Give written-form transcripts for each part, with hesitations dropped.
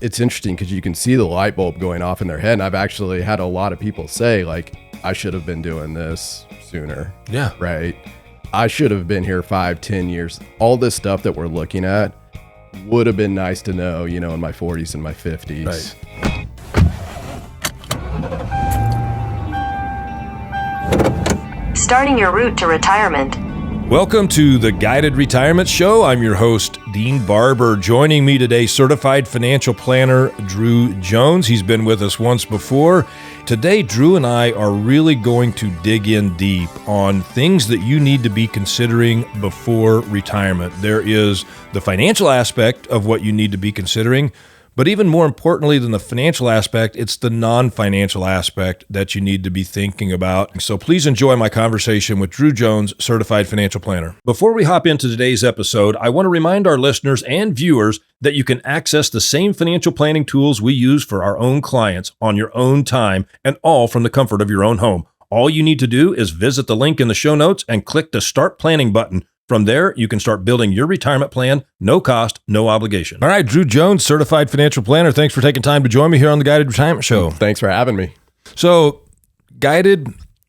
it's interesting because you can see the light bulb going off in their head. And I've actually had a lot of people say, like, I should have been doing this sooner. Yeah. Right. I should have been here 5-10 years. All this stuff that we're looking at would have been nice to know, you know, in my 40s and my 50s. Right. Starting your route to retirement. Welcome to the Guided Retirement Show. I'm your host, Dean Barber. Joining me today, certified financial planner Drew Jones. He's been with us once before. Today, Drew and I are really going to dig in deep on things that you need to be considering before retirement. There is the financial aspect of what you need to be considering, but even more importantly than the financial aspect, it's the non-financial aspect that you need to be thinking about. So please enjoy my conversation with Drew Jones, certified financial planner. Before we hop into today's episode, I want to remind our listeners and viewers that you can access the same financial planning tools we use for our own clients on your own time and all from the comfort of your own home. All you need to do is visit the link in the show notes and click the Start Planning button. From there, you can start building your retirement plan, no cost, no obligation. All right, Drew Jones, certified financial planner. Thanks for taking time to join me here on the Guided Retirement Show. Thanks for having me. So, guided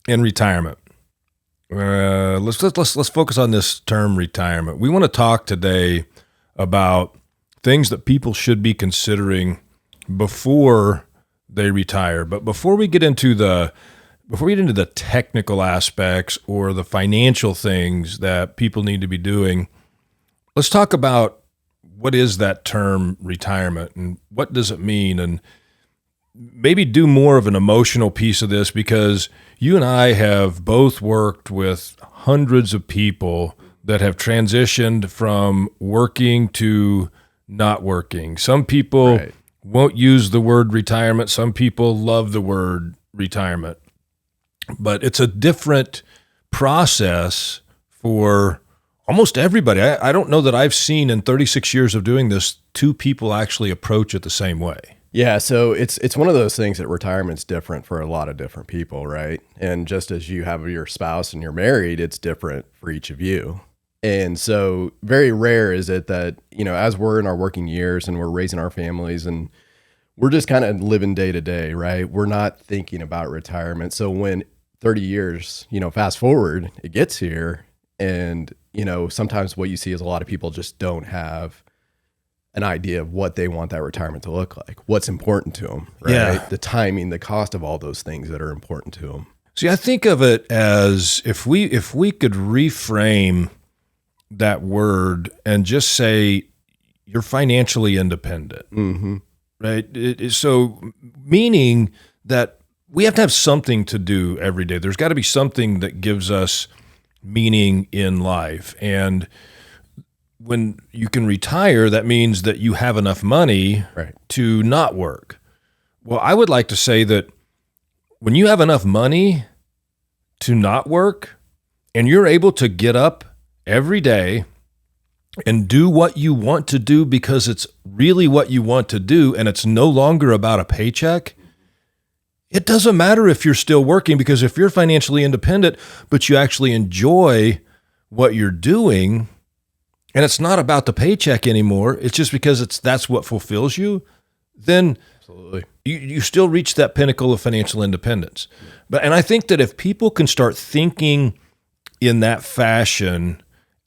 and retirement. Let's focus on this term retirement. We want to talk today about things that people should be considering before they retire. But before we get into the technical aspects or the financial things that people need to be doing, let's talk about what is that term retirement and what does it mean, and maybe do more of an emotional piece of this, because you and I have both worked with hundreds of people that have transitioned from working to not working. Some people won't use the word retirement. Some people love the word retirement. But it's a different process for almost everybody. I don't know that I've seen in 36 years of doing this, two people actually approach it the same way. Yeah, so it's one of those things that retirement's different for a lot of different people, right? And just as you have your spouse and you're married, it's different for each of you. And so very rare is it that, you know, as we're in our working years and we're raising our families and we're just kind of living day to day, right? We're not thinking about retirement. So when 30 years, you know, fast forward, it gets here, and, you know, sometimes what you see is a lot of people just don't have an idea of what they want that retirement to look like, what's important to them, right? Yeah. The timing, the cost of all those things that are important to them. See, I think of it as if we could reframe that word and just say you're financially independent. Mm-hmm. Right? So meaning that we have to have something to do every day. There's got to be something that gives us meaning in life. And when you can retire, that means that you have enough money to not work. Well, I would like to say that when you have enough money to not work and you're able to get up every day and do what you want to do because it's really what you want to do and it's no longer about a paycheck, it doesn't matter if you're still working, because if you're financially independent, but you actually enjoy what you're doing and it's not about the paycheck anymore, it's just because that's what fulfills you, then Absolutely. You still reach that pinnacle of financial independence. And I think that if people can start thinking in that fashion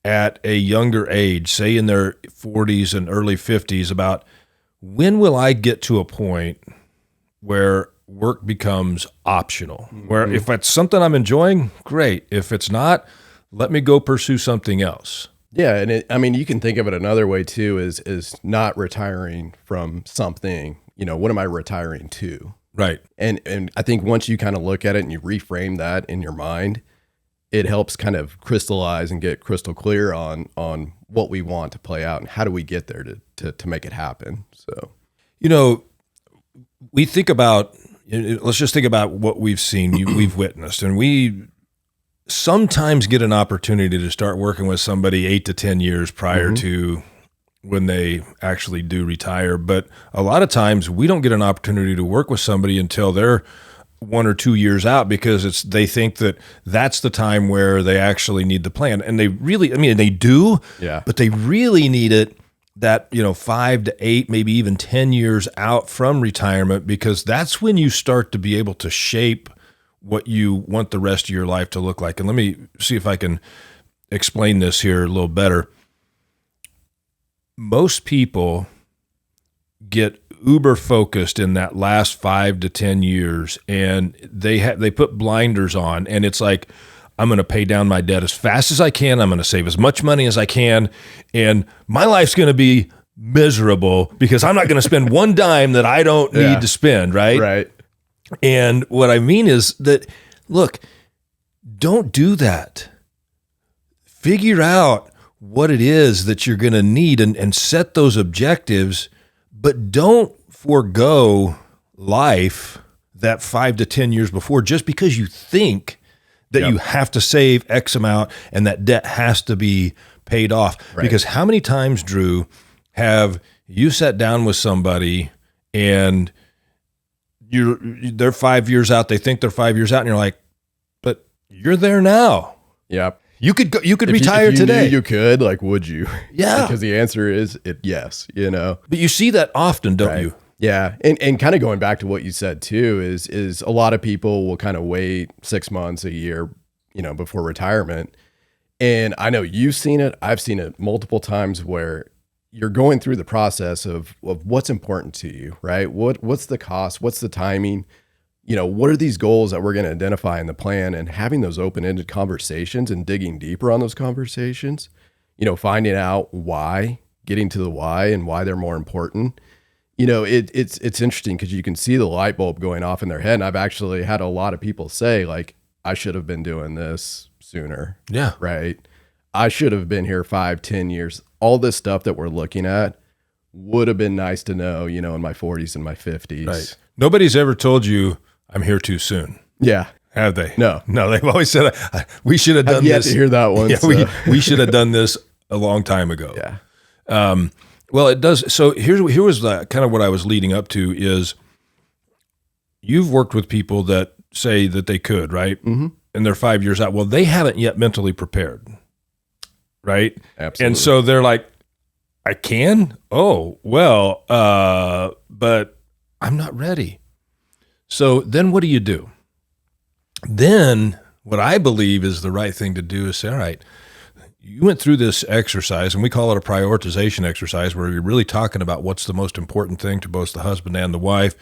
at a younger age, say in their 40s and early 50s, about when will I get to a point where work becomes optional, where if it's something I'm enjoying, great. If it's not, let me go pursue something else. Yeah, and you can think of it another way too, is not retiring from something. You know, what am I retiring to? Right. And I think once you kind of look at it and you reframe that in your mind, it helps kind of crystallize and get crystal clear on what we want to play out and how do we get there to make it happen. So, you know, we think about, let's just think about what we've seen, we've witnessed, and we sometimes get an opportunity to start working with somebody 8 to 10 years prior to when they actually do retire. But a lot of times we don't get an opportunity to work with somebody until they're 1 or 2 years out, because they think that that's the time where they actually need the plan. And they really, they do, yeah, but they really need it that, 5 to 8, maybe even 10 years out from retirement, because that's when you start to be able to shape what you want the rest of your life to look like. And let me see if I can explain this here a little better. Most people get uber focused in that last 5 to 10 years, and they put blinders on, and it's like, I'm going to pay down my debt as fast as I can. I'm going to save as much money as I can, and my life's going to be miserable because I'm not going to spend one dime that I don't need to spend, right? Right. And what I mean is that, look, don't do that. Figure out what it is that you're going to need and set those objectives, but don't forego life that 5 to 10 years before just because you think that you have to save X amount and that debt has to be paid off. Right. Because how many times, Drew, have you sat down with somebody and they're 5 years out, they think they're 5 years out, and you're like, but you're there now. Yep. You could retire if you today. Knew you could, like, would you? Yeah. Because the answer is yes, But you see that often, don't you? Yeah. And kind of going back to what you said too, is a lot of people will kind of wait 6 months, a year, before retirement. And I know you've seen it. I've seen it multiple times where you're going through the process of what's important to you, right? What's the cost? What's the timing? What are these goals that we're going to identify in the plan, and having those open-ended conversations and digging deeper on those conversations, finding out why, getting to the why and why they're more important. It's interesting because you can see the light bulb going off in their head. And I've actually had a lot of people say, like, I should have been doing this sooner. Yeah. Right. I should have been here 5, 10 years. All this stuff that we're looking at would have been nice to know, in my 40s and my 50s. Right. Nobody's ever told you I'm here too soon. Yeah. Have they? No. They've always said, we should have done I've yet this. to hear that one. Yeah, So. we should have done this a long time ago. Yeah. Well, it does. So here was kind of what I was leading up to is you've worked with people that say that they could, right? Mm-hmm. And they're 5 years out. Well, they haven't yet mentally prepared, right? Absolutely. And so they're like, I can? Oh, well, but I'm not ready. So then what do you do? Then what I believe is the right thing to do is say, all right, you went through this exercise, and we call it a prioritization exercise, where you're really talking about what's the most important thing to both the husband and the wife.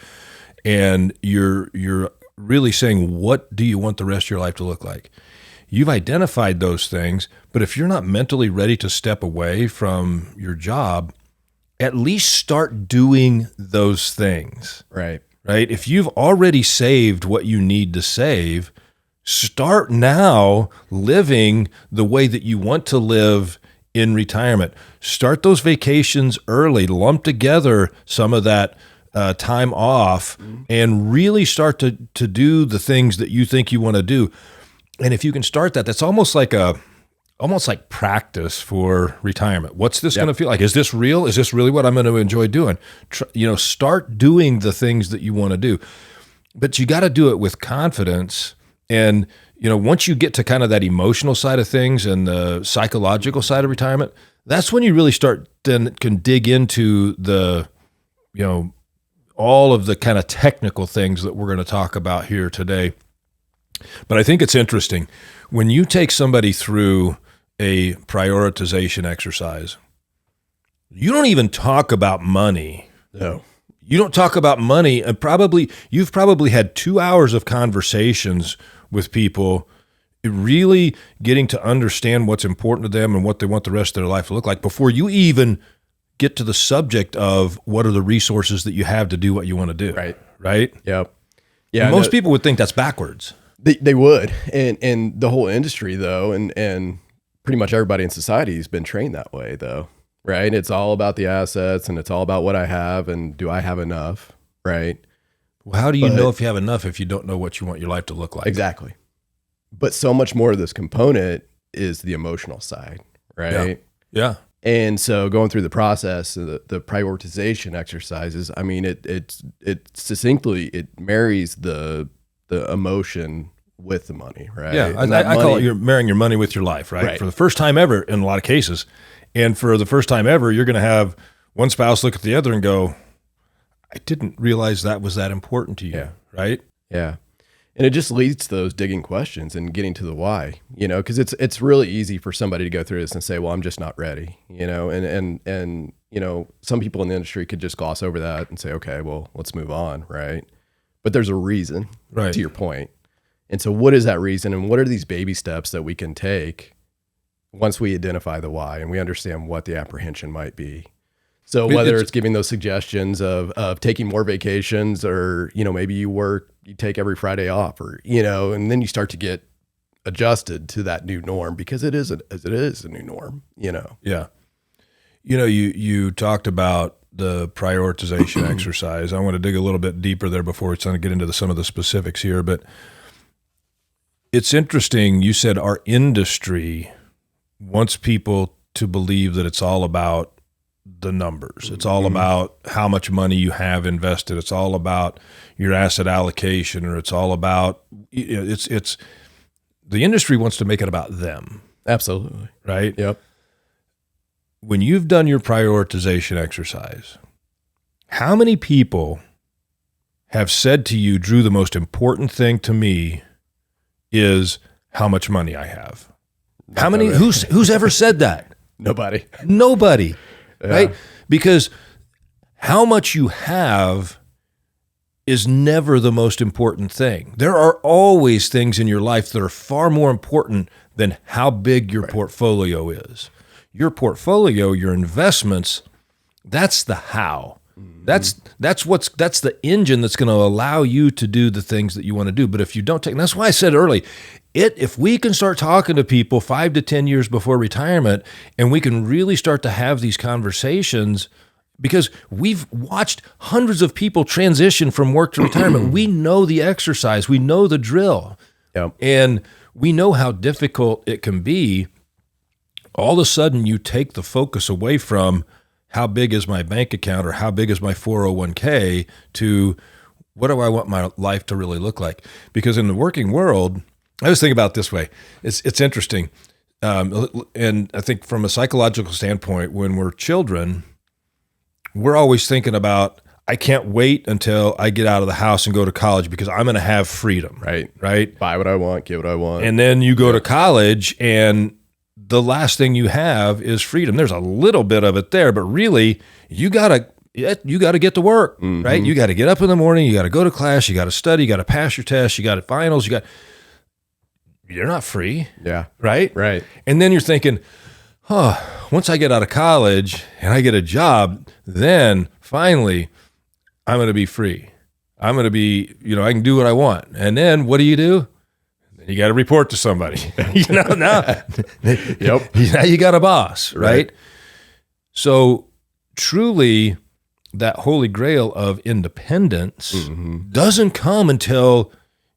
And you're really saying, what do you want the rest of your life to look like? You've identified those things, but if you're not mentally ready to step away from your job, at least start doing those things. Right. Right? If you've already saved what you need to save, start now living the way that you want to live in retirement. Start those vacations early, lump together some of that time off, and really start to do the things that you think you want to do. And if you can start that, that's almost like practice for retirement. What's this going to feel like? Is this real? Is this really what I'm going to enjoy doing? Start doing the things that you want to do. But you got to do it with confidence. And, once you get to kind of that emotional side of things and the psychological side of retirement, that's when you really can dig into the, all of the kind of technical things that we're going to talk about here today. But I think it's interesting when you take somebody through a prioritization exercise, you don't even talk about money. No. You don't talk about money, and you've probably had 2 hours of conversations with people, really getting to understand what's important to them and what they want the rest of their life to look like before you even get to the subject of what are the resources that you have to do what you want to do. Right? Yep. Yeah. And most people would think that's backwards. They would. And the whole industry, though, and pretty much everybody in society has been trained that way, though. Right? It's all about the assets, and it's all about what I have, and do I have enough? Right? Well, how do you know if you have enough if you don't know what you want your life to look like? Exactly. But so much more of this component is the emotional side, right? Yeah. And so going through the process, the prioritization exercises, I mean, it succinctly, it marries the emotion with the money, right? Yeah, I call it you're marrying your money with your life, right? For the first time ever in a lot of cases. And for the first time ever, you're going to have one spouse look at the other and go, I didn't realize that was that important to you, right? Yeah. And it just leads to those digging questions and getting to the why, because it's really easy for somebody to go through this and say, well, I'm just not ready, and some people in the industry could just gloss over that and say, okay, well, let's move on, right? But there's a reason, to your point. And so what is that reason, and what are these baby steps that we can take once we identify the why and we understand what the apprehension might be? So whether it's giving those suggestions of taking more vacations, or, maybe you take every Friday off, or, and then you start to get adjusted to that new norm, because it is a new norm, Yeah. You talked about the prioritization exercise. I want to dig a little bit deeper there before we start to get into some of the specifics here, but it's interesting. You said our industry wants people to believe that it's all about the numbers. It's all about how much money you have invested. It's all about your asset allocation, or it's all about, it's the industry wants to make it about them. Absolutely. Right? Yep. When you've done your prioritization exercise, how many people have said to you, Drew, the most important thing to me is how much money I have? How many, who's ever said that? Nobody. Right? Because how much you have is never the most important thing. There are always things in your life that are far more important than how big your portfolio is. Your portfolio, your investments, that's the how. That's the engine that's going to allow you to do the things that you want to do. But if you don't take, and that's why I said early, if we can start talking to people 5 to 10 years before retirement, and we can really start to have these conversations, because we've watched hundreds of people transition from work to retirement. We know the exercise, we know the drill, and we know how difficult it can be. All of a sudden, you take the focus away from how big is my bank account or how big is my 401k to what do I want my life to really look like? Because in the working world, I always think about it this way. It's interesting. And I think from a psychological standpoint, when we're children, we're always thinking about, I can't wait until I get out of the house and go to college because I'm going to have freedom. Right. Buy what I want, get what I want. And then you go to college, and the last thing you have is freedom. There's a little bit of it there, but really you gotta get to work, right? You got to get up in the morning, you got to go to class, you got to study, you got to pass your tests, you got finals, you're not free. Yeah. Right. And then you're thinking, once I get out of college and I get a job, then finally I'm going to be free. I'm going to be, I can do what I want. And then what do? You got to report to somebody. Now you got a boss, right? So truly, that holy grail of independence doesn't come until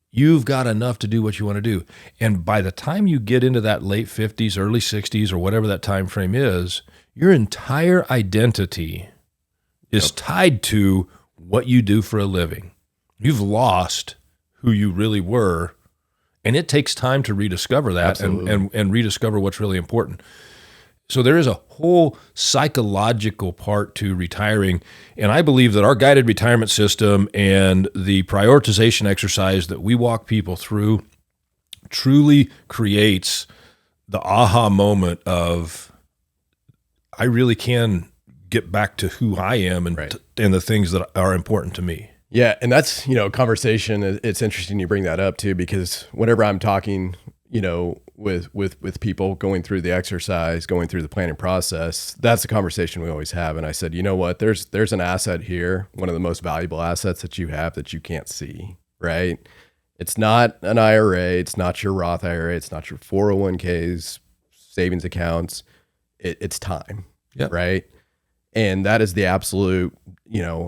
you've got enough to do what you want to do. And by the time you get into that late 50s, early 60s, or whatever that time frame is, your entire identity is tied to what you do for a living. You've lost who you really were. And it takes time to rediscover that and rediscover what's really important. So there is a whole psychological part to retiring. And I believe that our guided retirement system and the prioritization exercise that we walk people through truly creates the aha moment of, I really can get back to who I am and the things that are important to me. Yeah. And that's, conversation. It's interesting you bring that up too, because whenever I'm talking, with people going through the exercise, going through the planning process, that's the conversation we always have. And I said, you know what, there's an asset here, one of the most valuable assets that you have that you can't see, right? It's not an IRA. It's not your Roth IRA. It's not your 401ks, savings accounts. It's time, right? And that is the absolute,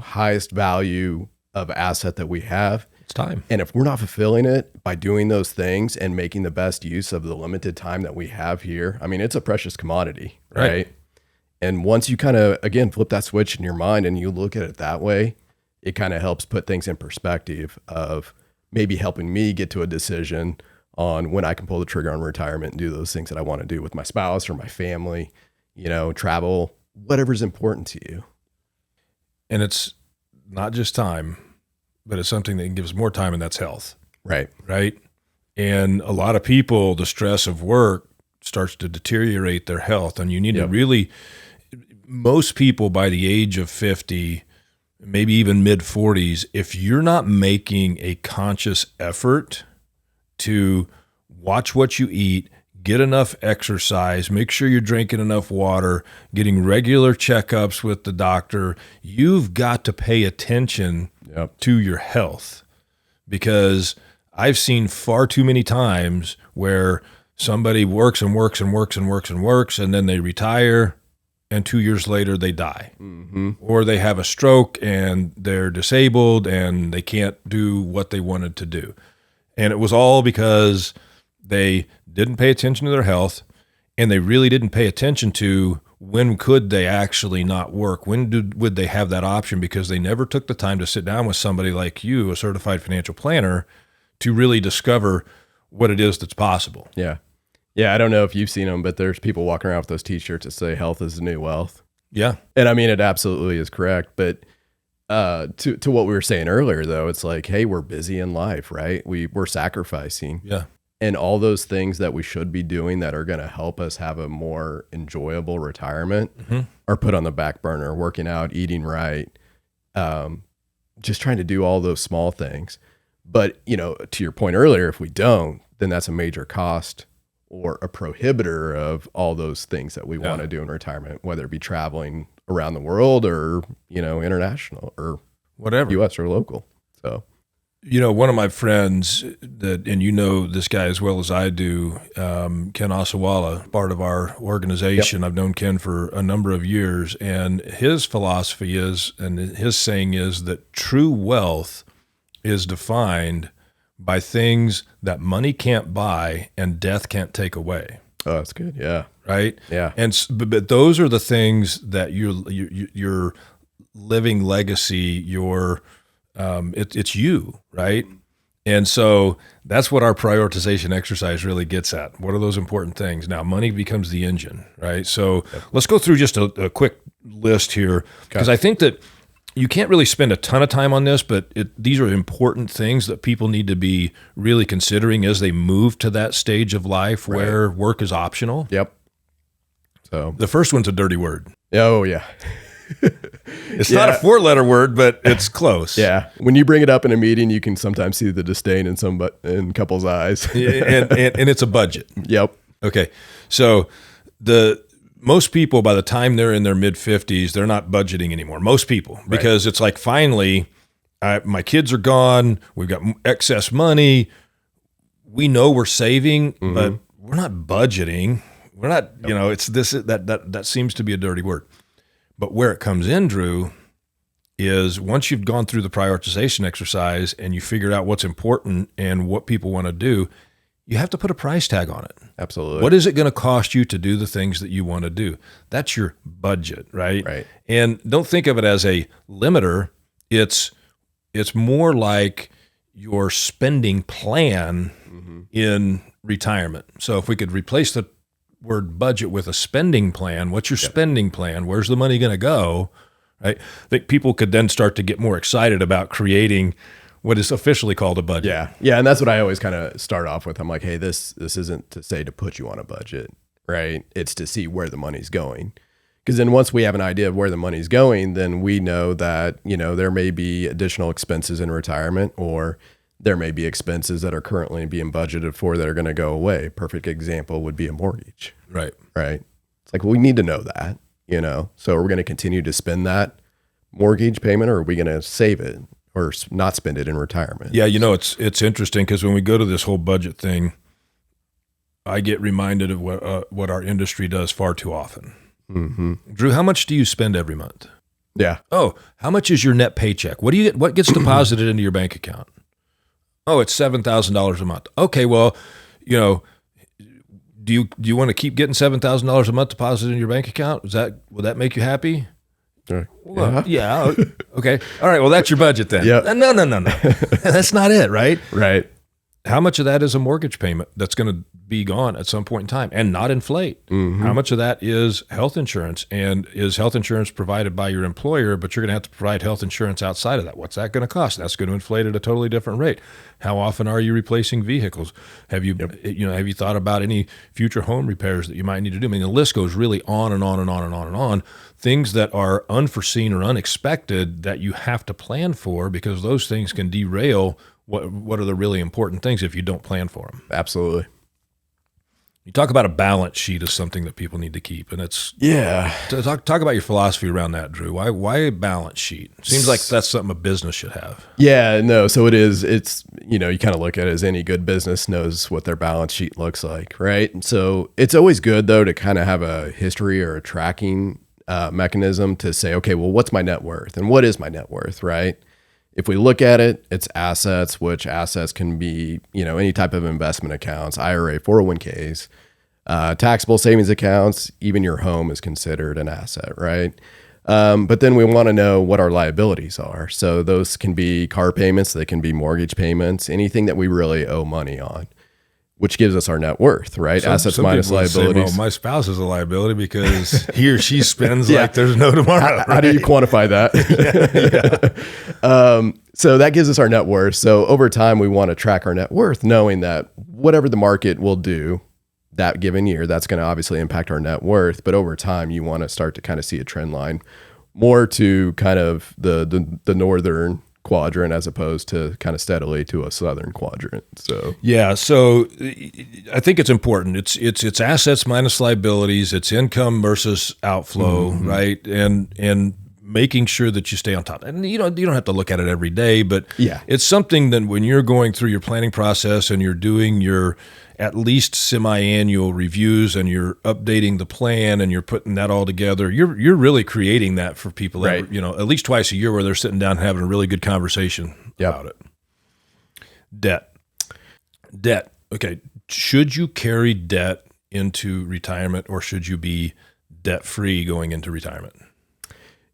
highest value of asset that we have. It's time. And if we're not fulfilling it by doing those things and making the best use of the limited time that we have here, I mean, it's a precious commodity, right? And once you kind of, again, flip that switch in your mind and you look at it that way, it kind of helps put things in perspective of maybe helping me get to a decision on when I can pull the trigger on retirement and do those things that I want to do with my spouse or my family, travel, whatever's important to you. And it's not just time, but it's something that gives more time, and that's health. Right. Right. And a lot of people, the stress of work starts to deteriorate their health. And you need to really, most people by the age of 50, maybe even mid 40s, if you're not making a conscious effort to watch what you eat, get enough exercise, make sure you're drinking enough water, getting regular checkups with the doctor, you've got to pay attention to your health. Because I've seen far too many times where somebody works and works and works and works and works, and then they retire, and 2 years later they die. Mm-hmm. Or they have a stroke and they're disabled and they can't do what they wanted to do. And it was all because they didn't pay attention to their health, and they really didn't pay attention to when could they actually not work? When would they have that option? Because they never took the time to sit down with somebody like you, a certified financial planner, to really discover what it is that's possible. Yeah. Yeah, I don't know if you've seen them, but there's people walking around with those T-shirts that say health is the new wealth. Yeah. And I mean, it absolutely is correct. But to what we were saying earlier, though, it's like, hey, we're busy in life, right? We're sacrificing. Yeah. And all those things that we should be doing that are going to help us have a more enjoyable retirement are put on the back burner, working out, eating right, just trying to do all those small things. But, to your point earlier, if we don't, then that's a major cost or a prohibitor of all those things that we want to do in retirement, whether it be traveling around the world or, international or whatever, US or local. So, one of my friends and this guy as well as I do, Ken Osawala, part of our organization. I've known Ken for a number of years, and his philosophy is, and his saying is, that true wealth is defined by things that money can't buy and death can't take away. Oh, that's good. Yeah. Right. Yeah. But those are the things that your living legacy, it's you, right? And so that's what our prioritization exercise really gets at. What are those important things? Now, money becomes the engine, right? So let's go through just a quick list here, because I think that you can't really spend a ton of time on this, but these are important things that people need to be really considering as they move to that stage of life where work is optional. Yep. So the first one's a dirty word. Oh, yeah. It's not a 4-letter word, but it's close. Yeah. When you bring it up in a meeting, you can sometimes see the disdain in couples' eyes. and it's a budget. Yep. Okay. So most people, by the time they're in their mid-50s, they're not budgeting anymore. Most people, because it's like, finally, my kids are gone. We've got excess money. We know we're saving, but we're not budgeting. We're not, it's this, that seems to be a dirty word. But where it comes in, Drew, is once you've gone through the prioritization exercise and you figured out what's important and what people want to do, you have to put a price tag on it. Absolutely. What is it going to cost you to do the things that you want to do? That's your budget, right? Right. And don't think of it as a limiter. It's more like your spending plan in retirement. So if we could replace the word budget with a spending plan, what's your spending plan? Where's the money going to go? Right? I think people could then start to get more excited about creating what is officially called a budget. Yeah. Yeah. And that's what I always kind of start off with. I'm like, hey, this isn't to say to put you on a budget, right? It's to see where the money's going. Because then once we have an idea of where the money's going, then we know that, there may be additional expenses in retirement, or there may be expenses that are currently being budgeted for that are going to go away. Perfect example would be a mortgage. Right. Right. It's like, well, we need to know that, so are we going to continue to spend that mortgage payment, or are we going to save it or not spend it in retirement? Yeah. It's interesting, because when we go to this whole budget thing, I get reminded of what our industry does far too often. Mm-hmm. Drew, how much do you spend every month? Yeah. Oh, how much is your net paycheck? What do you get? What gets deposited into your bank account? Oh, it's $7,000 a month. Okay, well, do you want to keep getting $7,000 a month deposited in your bank account? Will that make you happy? Well, yeah. Okay. All right. Well, that's your budget then. Yep. No. That's not it, right? Right. How much of that is a mortgage payment that's going to be gone at some point in time and not inflate? How much of that is health insurance, and is health insurance provided by your employer, but you're going to have to provide health insurance outside of that? What's that going to cost? That's going to inflate at a totally different rate. How often are you replacing vehicles? Have you, have you thought about any future home repairs that you might need to do? I mean, the list goes really on and on and on and on and on. Things that are unforeseen or unexpected that you have to plan for, because those things can derail what are the really important things if you don't plan for them. Absolutely. You talk about a balance sheet as something that people need to keep, and it's talk about your philosophy around that, Drew. Why a balance sheet? Seems like that's something a business should have. Yeah, no. So it is. It's you kind of look at it as any good business knows what their balance sheet looks like, right? And so it's always good though to kind of have a history or a tracking mechanism to say, okay, well, what's my net worth and what is my net worth, right? If we look at it, it's assets, which assets can be, any type of investment accounts, IRA, 401ks, taxable savings accounts, even your home is considered an asset, right? But then we want to know what our liabilities are. So those can be car payments, they can be mortgage payments, anything that we really owe money on, which gives us our net worth, right? Assets minus liabilities. Say, well, my spouse is a liability because he or she spends like there's no tomorrow. How do you quantify that? So that gives us our net worth. So over time, we want to track our net worth, knowing that whatever the market will do that given year, that's going to obviously impact our net worth. But over time, you want to start to kind of see a trend line more to kind of the northern quadrant as opposed to kind of steadily to a southern quadrant. So I think it's important. It's assets minus liabilities, it's income versus outflow, right? And making sure that you stay on top. And you don't have to look at it every day, but it's something that when you're going through your planning process and you're doing your at least semi-annual reviews and you're updating the plan and you're putting that all together, you're really creating that for people that, at least twice a year where they're sitting down and having a really good conversation about it. Debt. Okay. Should you carry debt into retirement or should you be debt-free going into retirement?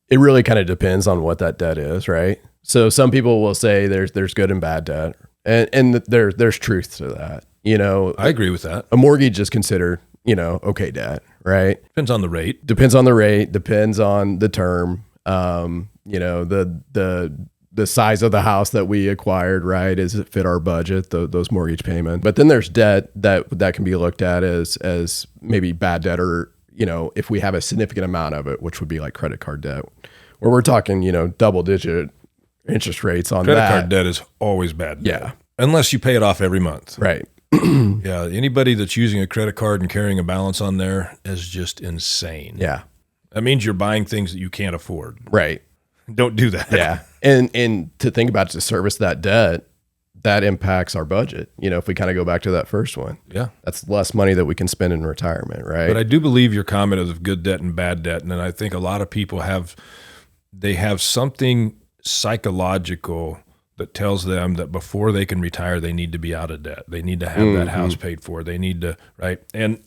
It really kind of depends on what that debt is, right? So some people will say there's good and bad debt, and there's truth to that. I agree with that. A mortgage is considered, okay debt, right? Depends on the rate. Depends on the term. The size of the house that we acquired, right? Does it fit our budget? Those mortgage payments. But then there's debt that can be looked at as maybe bad debt, or if we have a significant amount of it, which would be like credit card debt, where we're talking, double-digit interest rates on that. Credit card debt is always bad debt. Yeah. Unless you pay it off every month. Right. Yeah. Anybody that's using a credit card and carrying a balance on there is just insane. Yeah. That means you're buying things that you can't afford. Right. Don't do that. Yeah. And to think about to service that debt, that impacts our budget. If we kind of go back to that first one, that's less money that we can spend in retirement, right? But I do believe your comment is of good debt and bad debt. And then I think a lot of people have something psychological that tells them that before they can retire, they need to be out of debt. They need to have that house paid for. They need to, right? And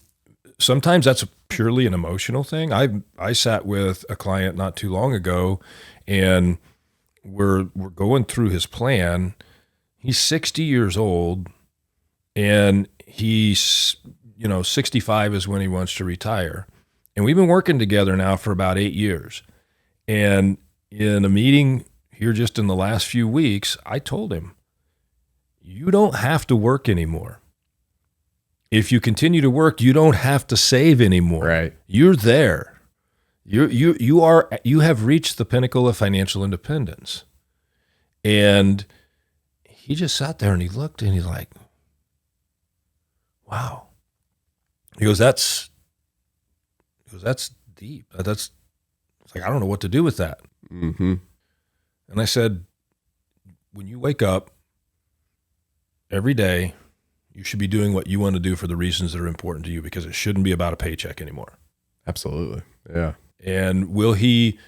sometimes that's purely an emotional thing. I sat with a client not too long ago, and we're going through his plan. He's 60 years old, and he's 65 is when he wants to retire. And we've been working together now for about 8 years. And in a meeting here just in the last few weeks, I told him, you don't have to work anymore. If you continue to work, you don't have to save anymore. Right. You're there. You have reached the pinnacle of financial independence. And he just sat there and he looked and he's like, wow. He goes, that's deep. It's like, I don't know what to do with that. Mm-hmm. And I said, when you wake up every day, you should be doing what you want to do for the reasons that are important to you, because it shouldn't be about a paycheck anymore. Absolutely. Yeah. And he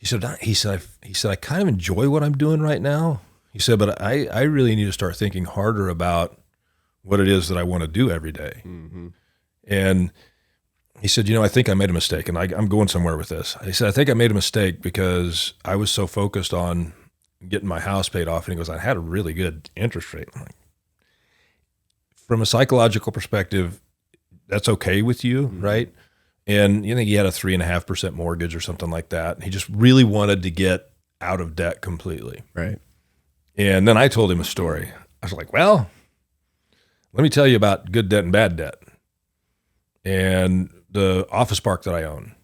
said, I kind of enjoy what I'm doing right now. He said, but I really need to start thinking harder about what it is that I want to do every day. Mm-hmm. And he said, I think I made a mistake, and I'm going somewhere with this. He said, I think I made a mistake because I was so focused on getting my house paid off. And he goes, I had a really good interest rate. I'm like, from a psychological perspective, that's okay with you, right? And you think he had a 3.5% mortgage or something like that. He just really wanted to get out of debt completely. Right. And then I told him a story. I was like, well, let me tell you about good debt and bad debt. And the office park that I own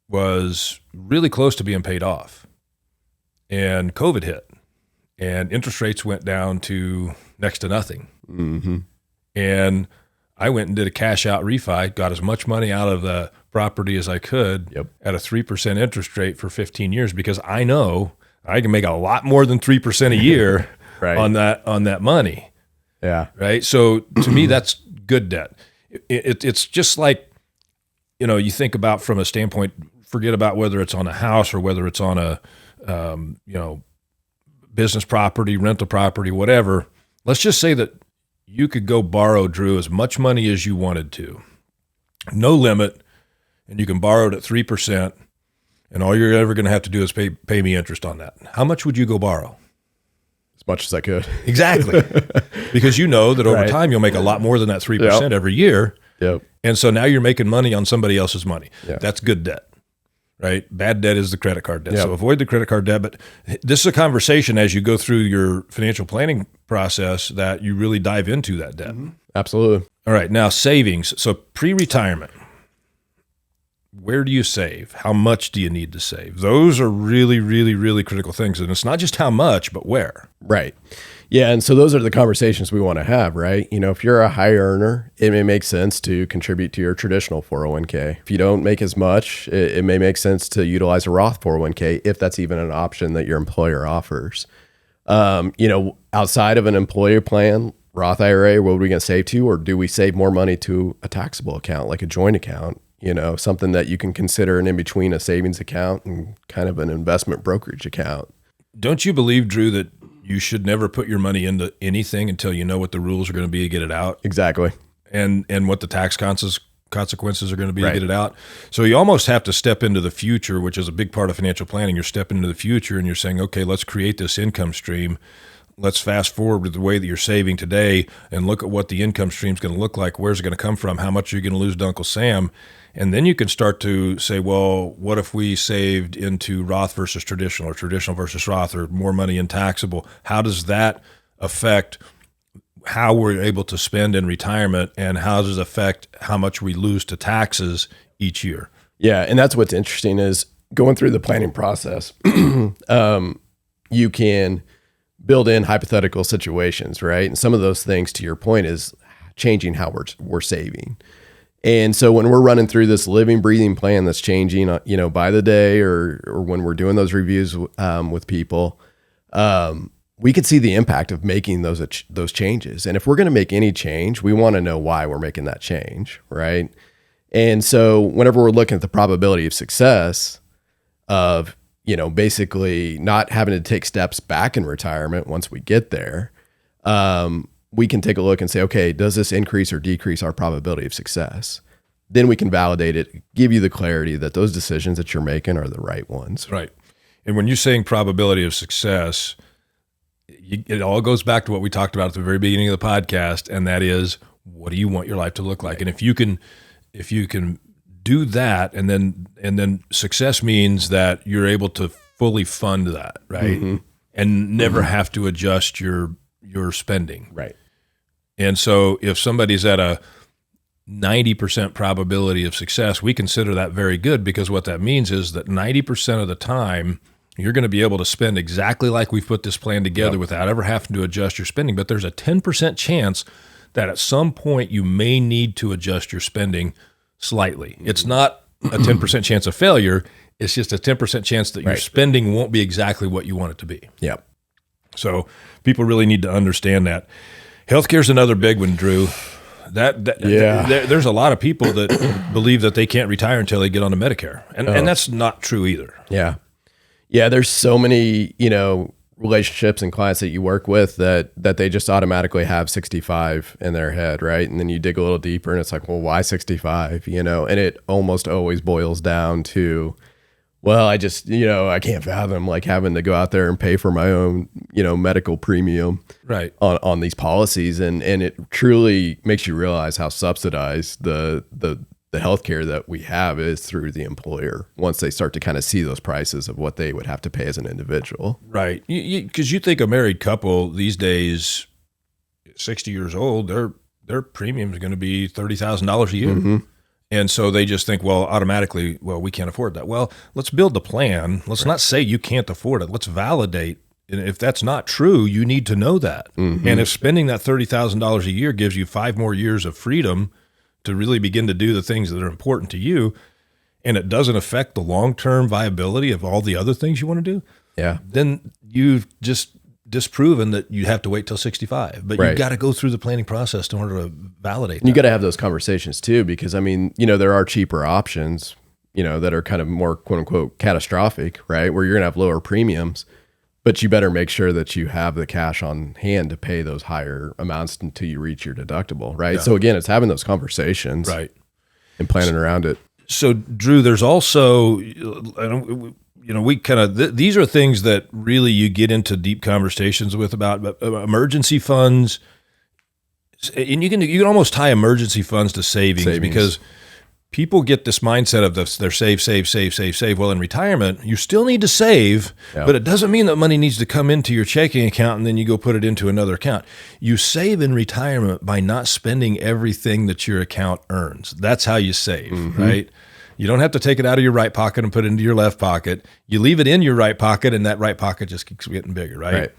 was really close to being paid off. And COVID hit. And interest rates went down to next to nothing. Mm-hmm. And I went and did a cash out refi, got as much money out of the property as I could at a 3% interest rate for 15 years, because I know I can make a lot more than 3% a year right. on that money. Yeah. Right. So to me, that's good debt. It's just like, you think about from a standpoint, forget about whether it's on a house or whether it's on a, business property, rental property, whatever. Let's just say that you could go borrow, Drew, as much money as you wanted to, no limit, and you can borrow it at 3%, and all you're ever going to have to do is pay me interest on that. How much would you go borrow? As much as I could. Exactly. Because you know that over time you'll make a lot more than that 3% every year. Yep. And so now you're making money on somebody else's money. Yep. That's good debt. Right? Bad debt is the credit card debt. Yep. So avoid the credit card debt. But this is a conversation as you go through your financial planning process that you really dive into that debt. Mm-hmm. Absolutely. All right. Now, savings. So pre-retirement, where do you save? How much do you need to save? Those are really, really, really critical things. And it's not just how much, but where. Right. Yeah. And so those are the conversations we want to have, right? If you're a high earner, it may make sense to contribute to your traditional 401k. If you don't make as much, it may make sense to utilize a Roth 401k if that's even an option that your employer offers. Outside of an employer plan, Roth IRA, what are we going to save to? Or do we save more money to a taxable account, like a joint account? Something that you can consider an in-between a savings account and kind of an investment brokerage account. Don't you believe, Drew, that you should never put your money into anything until you know what the rules are going to be to get it out? Exactly. And what the tax consequences are going to be to get it out. So you almost have to step into the future, which is a big part of financial planning. You're stepping into the future and you're saying, okay, let's create this income stream. Let's fast forward with the way that you're saving today and look at what the income stream is going to look like. Where's it going to come from? How much are you going to lose to Uncle Sam? And then you can start to say, well, what if we saved into Roth versus traditional, or traditional versus Roth, or more money in taxable? How does that affect how we're able to spend in retirement, and how does it affect how much we lose to taxes each year? Yeah, and that's what's interesting is going through the planning process, you can build in hypothetical situations, right? And some of those things, to your point, is changing how we're saving. And so when we're running through this living, breathing plan that's changing, by the day, or when we're doing those reviews with people, we could see the impact of making those changes. And if we're going to make any change, we want to know why we're making that change, right? And so whenever we're looking at the probability of success of, basically not having to take steps back in retirement once we get there, we can take a look and say, okay, does this increase or decrease our probability of success? Then we can validate it, give you the clarity that those decisions that you're making are the right ones. Right. And when you're saying probability of success, it all goes back to what we talked about at the very beginning of the podcast, and that is, what do you want your life to look like? Right. And if you can do that, and then success means that you're able to fully fund that, right? Mm-hmm. And never have to adjust your spending. Right. And so if somebody's at a 90% probability of success, we consider that very good, because what that means is that 90% of the time you're going to be able to spend exactly like we've put this plan together without ever having to adjust your spending. But there's a 10% chance that at some point you may need to adjust your spending slightly. It's not a 10% chance of failure. It's just a 10% chance that your spending won't be exactly what you want it to be. Yep. So people really need to understand that. Healthcare is another big one, Drew. There's a lot of people that believe that they can't retire until they get onto Medicare, and that's not true either. Yeah. There's so many, relationships and clients that you work with that they just automatically have 65 in their head, right? And then you dig a little deeper and it's like, well, why 65? And it almost always boils down to, well, I just, I can't fathom like having to go out there and pay for my own, medical premium Right. on these policies. And it truly makes you realize how subsidized the healthcare that we have is through the employer once they start to kind of see those prices of what they would have to pay as an individual. Right. Because you think a married couple these days, 60 years old, their premium is going to be $30,000 a year. Mm-hmm. And so they just think, well, automatically, well, we can't afford that. Well, let's build the plan. Let's not say you can't afford it. Let's validate. And if that's not true, you need to know that. Mm-hmm. And if spending that $30,000 a year gives you 5 more years of freedom to really begin to do the things that are important to you, and it doesn't affect the long-term viability of all the other things you want to do, then you've just disproven that you have to wait till 65. But Right. you've got to go through the planning process in order to validate And you that. got to have those conversations too, because there are cheaper options, that are kind of more quote unquote catastrophic, right? Where you're going to have lower premiums, but you better make sure that you have the cash on hand to pay those higher amounts until you reach your deductible, right? Yeah. So again, it's having those conversations, Right. and planning around it. So, Drew, there's also, we kind of, these are things that really you get into deep conversations with about emergency funds. And you can almost tie emergency funds to savings. Because people get this mindset of they're save. Well, in retirement, you still need to save, but it doesn't mean that money needs to come into your checking account and then you go put it into another account. You save in retirement by not spending everything that your account earns. That's how you save, right? You don't have to take it out of your right pocket and put it into your left pocket. You leave it in your right pocket, and that right pocket just keeps getting bigger, right?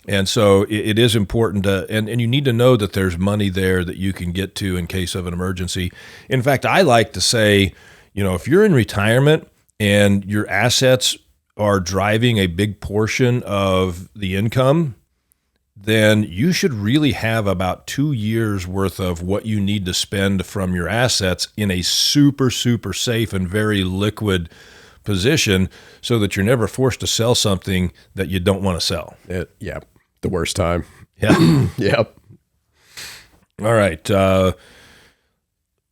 And so it is important to, and you need to know that there's money there that you can get to in case of an emergency. In fact, I like to say, if you're in retirement and your assets are driving a big portion of the income, then you should really have about 2 years worth of what you need to spend from your assets in a super, super safe and very liquid position so that you're never forced to sell something that you don't want to sell. The worst time. Yeah. Yep. All right.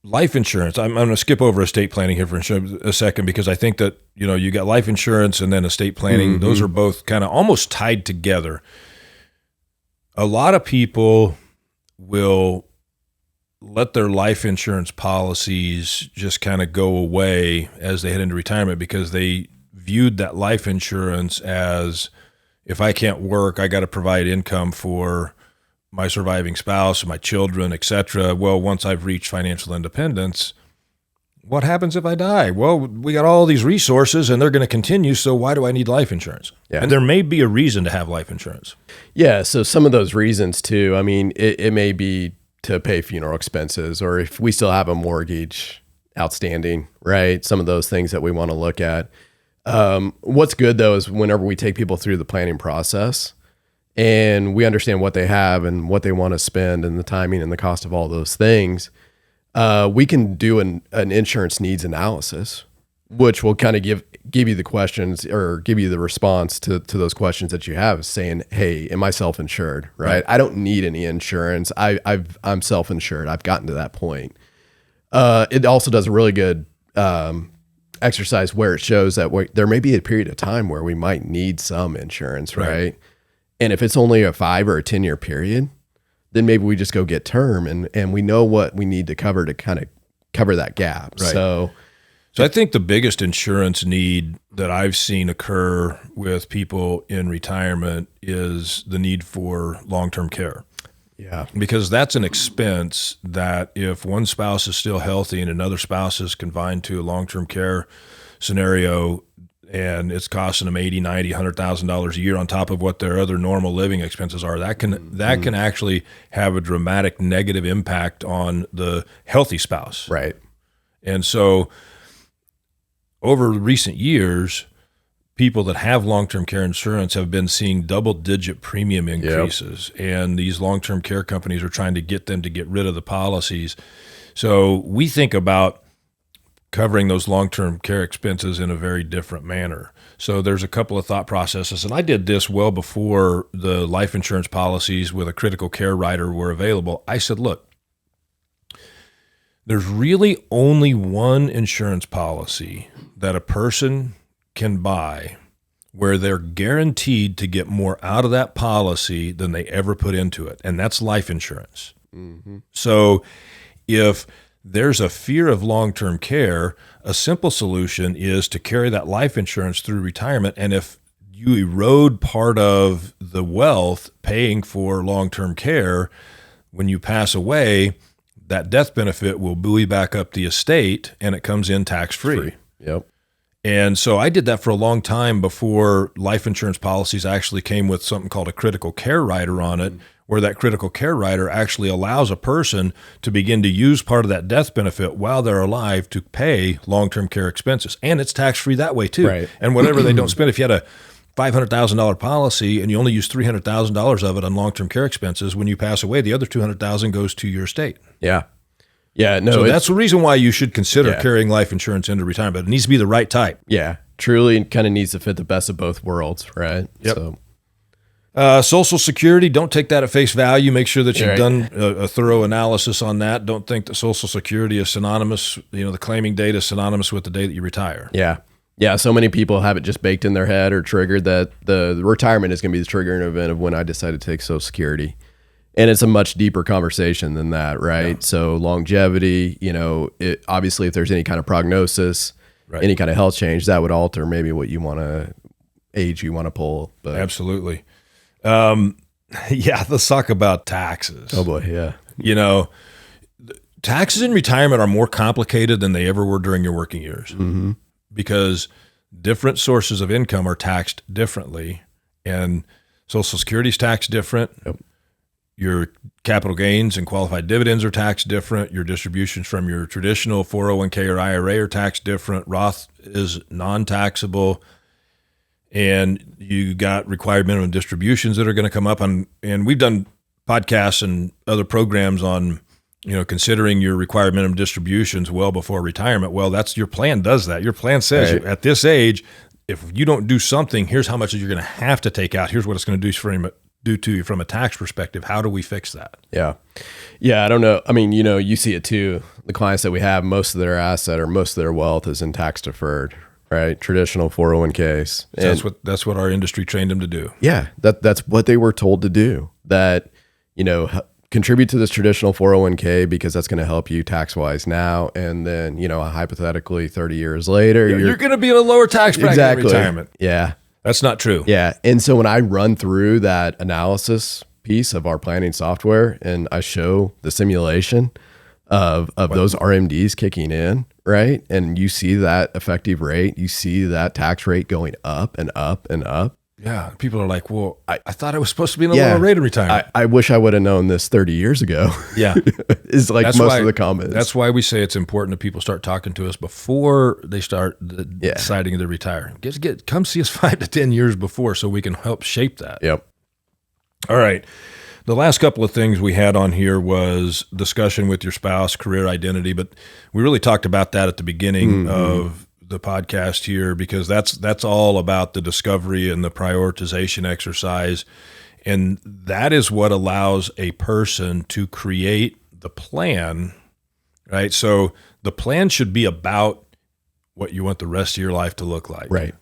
Life insurance. I'm going to skip over estate planning here for a second because I think that, you got life insurance and then estate planning. Mm-hmm. Those are both kind of almost tied together. A lot of people will let their life insurance policies just kind of go away as they head into retirement because they viewed that life insurance as, if I can't work, I got to provide income for my surviving spouse, my children, etc. Well, once I've reached financial independence, what happens if I die? Well, we got all these resources and they're going to continue, so why do I need life insurance? Yeah. And there may be a reason to have life insurance. Yeah, so some of those reasons too, it may be to pay funeral expenses, or if we still have a mortgage outstanding, right? Some of those things that we want to look at. What's good though is whenever we take people through the planning process and we understand what they have and what they want to spend and the timing and the cost of all those things, we can do an insurance needs analysis, which will kind of give you the questions or give you the response to those questions that you have, saying, hey, am I self-insured, right? I don't need any insurance. I'm self-insured. I've gotten to that point. It also does a really good exercise where it shows that there may be a period of time where we might need some insurance, right? And if it's only a 5 or a 10-year period, then maybe we just go get term and we know what we need to cover to kind of cover that gap. Right. So I think the biggest insurance need that I've seen occur with people in retirement is the need for long-term care. Yeah. Because that's an expense that if one spouse is still healthy and another spouse is confined to a long-term care scenario and it's costing them $80,000, $90,000, $100,000 a year on top of what their other normal living expenses are, that can actually have a dramatic negative impact on the healthy spouse. Right. And so over recent years, people that have long-term care insurance have been seeing double-digit premium increases, and these long-term care companies are trying to get them to get rid of the policies. So we think about covering those long-term care expenses in a very different manner. So there's a couple of thought processes, and I did this well before the life insurance policies with a critical care rider were available. I said, look, there's really only one insurance policy that a person can buy where they're guaranteed to get more out of that policy than they ever put into it, and that's life insurance. Mm-hmm. So if there's a fear of long-term care, a simple solution is to carry that life insurance through retirement. And if you erode part of the wealth paying for long-term care, when you pass away, that death benefit will buoy back up the estate and it comes in tax-free. Yep. And so I did that for a long time before life insurance policies actually came with something called a critical care rider on it, where that critical care rider actually allows a person to begin to use part of that death benefit while they're alive to pay long-term care expenses. And it's tax-free that way too. Right. And whatever they don't spend, if you had a $500,000 policy and you only use $300,000 of it on long-term care expenses, when you pass away, the other $200,000 goes to your estate. Yeah. Yeah. No, so that's the reason why you should consider Yeah. carrying life insurance into retirement. But it needs to be the right type. Yeah. Truly kind of needs to fit the best of both worlds, right? Yep. So, Social Security, don't take that at face value. Make sure that you've Right. done a thorough analysis on that. Don't think that Social Security is synonymous, the claiming date is synonymous with the day that you retire. yeah. Yeah. So many people have it just baked in their head or triggered that the retirement is going to be the triggering event of when I decide to take Social Security. And it's a much deeper conversation than that, right? Yeah. So longevity, obviously if there's any kind of prognosis, Right. any kind of health change, that would alter maybe what you want to age you want to pull. But Absolutely. Let's talk about taxes. oh boy, yeah. Taxes in retirement are more complicated than they ever were during your working years because different sources of income are taxed differently, and Social Security is taxed different. Yep. Your capital gains and qualified dividends are taxed different. Your distributions from your traditional 401k or IRA are taxed different. Roth is non-taxable. And you got required minimum distributions that are going to come up on, and we've done podcasts and other programs on, considering your required minimum distributions well before retirement. Well, that's your plan does that. Your plan says Right. at this age, if you don't do something, here's how much you're going to have to take out. Here's what it's going to do to you from a tax perspective. How do we fix that? Yeah. Yeah. I don't know. I mean, you see it too. The clients that we have, most of their asset or most of their wealth is in tax deferred, right? Traditional 401ks. That's what our industry trained them to do. Yeah. That's what they were told to do, that, contribute to this traditional 401k because that's going to help you tax wise now. And then, hypothetically 30 years later, You're going to be in a lower tax bracket in retirement. Yeah. That's not true. Yeah. And so when I run through that analysis piece of our planning software and I show the simulation of those RMDs kicking in, right? And you see that effective rate, you see that tax rate going up and up and up. Yeah. People are like, well, I thought I was supposed to be in a lower rate in retirement. I wish I would have known this 30 years ago. Yeah. Is like That's most why- of the comments. That's why we say it's important that people start talking to us before they start deciding to retire. Come see us 5 to 10 years before so we can help shape that. Yep. All right. The last couple of things we had on here was discussion with your spouse, career identity, but we really talked about that at the beginning of the podcast here because that's all about the discovery and the prioritization exercise. And that is what allows a person to create the plan, right? So the plan should be about what you want the rest of your life to look like. Right.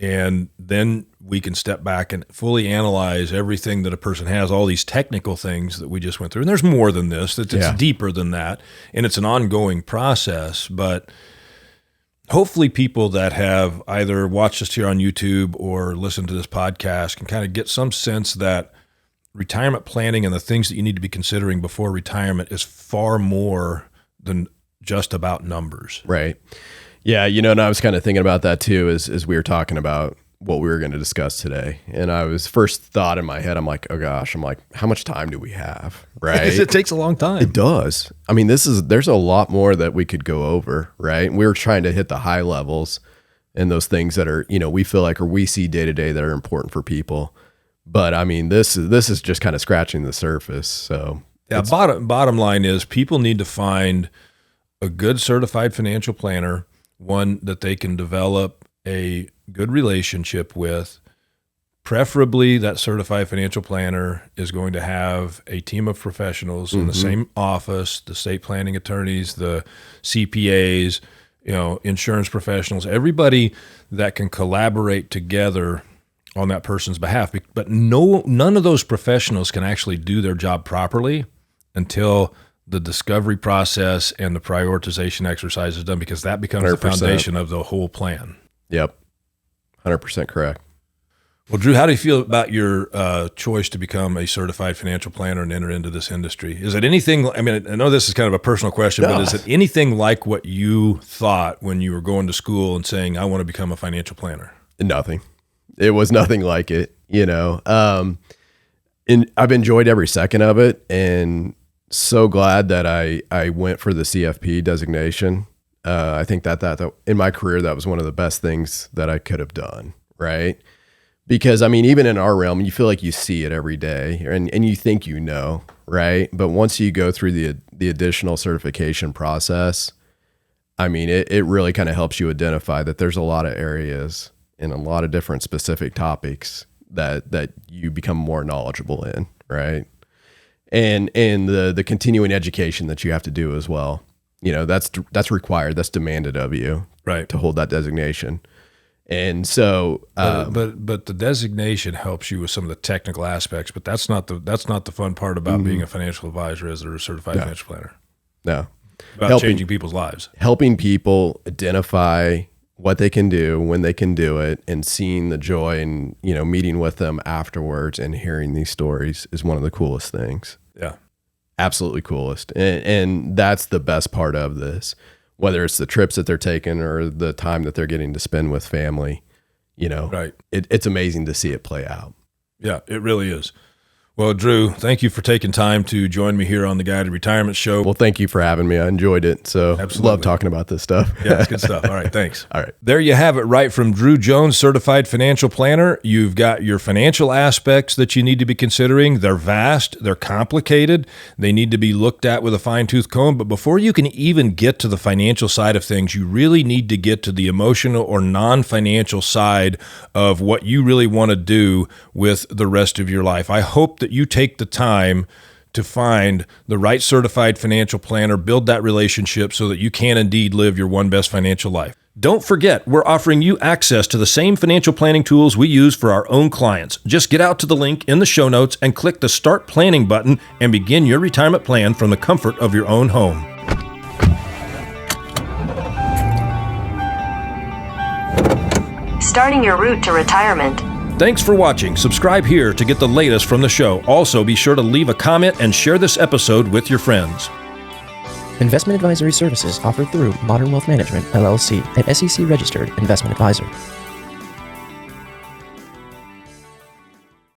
And then we can step back and fully analyze everything that a person has, all these technical things that we just went through. And there's more than this. It's deeper than that. And it's an ongoing process. But hopefully people that have either watched us here on YouTube or listened to this podcast can kind of get some sense that retirement planning and the things that you need to be considering before retirement is far more than just about numbers. Right. Yeah, and I was kind of thinking about that too as we were talking about what we were going to discuss today. And I was first thought in my head, I'm like, oh gosh, how much time do we have? Right. It takes a long time. It does. I mean, there's a lot more that we could go over, right? We were trying to hit the high levels and those things that are, we feel like, or we see day to day that are important for people. But I mean, this is just kind of scratching the surface. So yeah, bottom line is people need to find a good certified financial planner, one that they can develop a good relationship with. Preferably, that certified financial planner is going to have a team of professionals in the same office, the estate planning attorneys, the CPAs, insurance professionals, everybody that can collaborate together on that person's behalf. But none of those professionals can actually do their job properly until the discovery process and the prioritization exercise is done, because that becomes 100%. The foundation of the whole plan. Yep. 100% correct. Well, Drew, how do you feel about your choice to become a certified financial planner and enter into this industry? Is it anything, I know this is kind of a personal question, but is it anything like what you thought when you were going to school and saying, I want to become a financial planner? Nothing. It was nothing like it, and I've enjoyed every second of it, and so glad that I went for the CFP designation. I think that in my career, that was one of the best things that I could have done, right? Because even in our realm, you feel like you see it every day and you think right? But once you go through the additional certification process, it really kind of helps you identify that there's a lot of areas and a lot of different specific topics that you become more knowledgeable in, right? And the continuing education that you have to do as well. That's required, that's demanded of you, right, to hold that designation. And so, but the designation helps you with some of the technical aspects. But that's not the fun part about being a financial advisor as a certified financial planner. No, about changing people's lives, helping people identify what they can do, when they can do it, and seeing the joy and meeting with them afterwards and hearing these stories is one of the coolest things. Yeah, absolutely coolest, and that's the best part of this. Whether it's the trips that they're taking or the time that they're getting to spend with family, right. It's amazing to see it play out. Yeah, it really is. Well, Drew, thank you for taking time to join me here on the Guided Retirement Show. Well, thank you for having me. I enjoyed it. So love talking about this stuff. Yeah, it's good stuff. All right, thanks. All right. There you have it, right from Drew Jones, certified financial planner. You've got your financial aspects that you need to be considering. They're vast. They're complicated. They need to be looked at with a fine-tooth comb. But before you can even get to the financial side of things, you really need to get to the emotional or non-financial side of what you really want to do with the rest of your life. I hope that you take the time to find the right certified financial planner, build that relationship so that you can indeed live your one best financial life. Don't forget, we're offering you access to the same financial planning tools we use for our own clients. Just get out to the link in the show notes and click the Start Planning button and begin your retirement plan from the comfort of your own home. Starting your route to retirement. Thanks for watching. Subscribe here to get the latest from the show. Also, be sure to leave a comment and share this episode with your friends. Investment advisory services offered through Modern Wealth Management, LLC, an SEC-registered investment advisor.